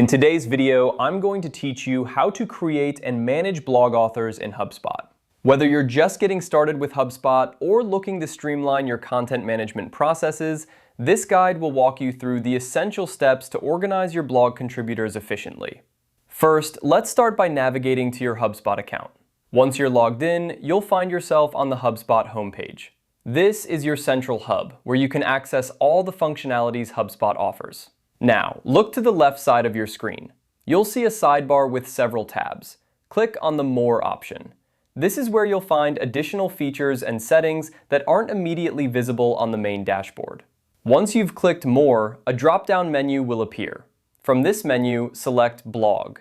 In today's video, I'm going to teach you how to create and manage blog authors in HubSpot. Whether you're just getting started with HubSpot or looking to streamline your content management processes, this guide will walk you through the essential steps to organize your blog contributors efficiently. First, let's start by navigating to your HubSpot account. Once you're logged in, you'll find yourself on the HubSpot homepage. This is your central hub, where you can access all the functionalities HubSpot offers. Now, look to the left side of your screen. You'll see a sidebar with several tabs. Click on the More option. This is where you'll find additional features and settings that aren't immediately visible on the main dashboard. Once you've clicked More, a drop-down menu will appear. From this menu, select Blog.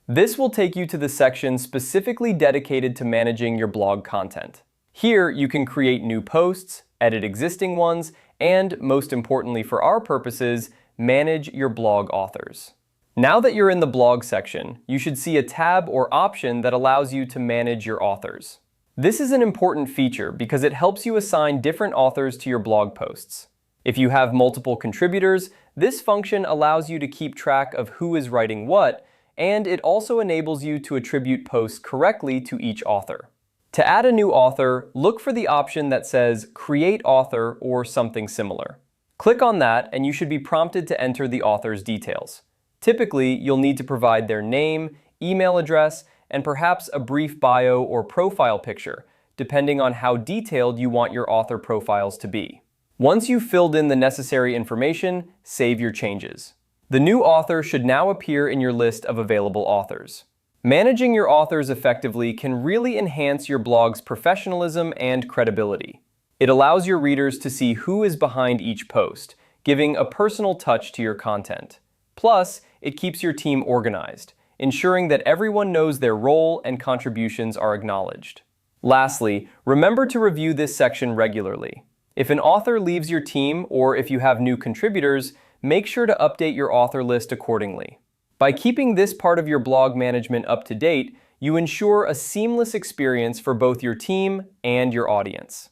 This will take you to the section specifically dedicated to managing your blog content. Here, you can create new posts, edit existing ones, and, most importantly for our purposes, manage your blog authors. Now that you're in the blog section, you should see a tab or option that allows you to manage your authors. This is an important feature because it helps you assign different authors to your blog posts. If you have multiple contributors, this function allows you to keep track of who is writing what, and it also enables you to attribute posts correctly to each author. To add a new author, look for the option that says Create Author or something similar. Click on that and you should be prompted to enter the author's details. Typically, you'll need to provide their name, email address, and perhaps a brief bio or profile picture, depending on how detailed you want your author profiles to be. Once you've filled in the necessary information, save your changes. The new author should now appear in your list of available authors. Managing your authors effectively can really enhance your blog's professionalism and credibility. It allows your readers to see who is behind each post, giving a personal touch to your content. Plus, it keeps your team organized, ensuring that everyone knows their role and contributions are acknowledged. Lastly, remember to review this section regularly. If an author leaves your team or if you have new contributors, make sure to update your author list accordingly. By keeping this part of your blog management up to date, you ensure a seamless experience for both your team and your audience.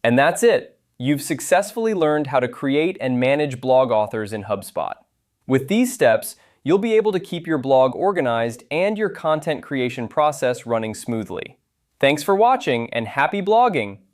And that's it. You've successfully learned how to create and manage blog authors in HubSpot. With these steps, you'll be able to keep your blog organized and your content creation process running smoothly. Thanks for watching and happy blogging!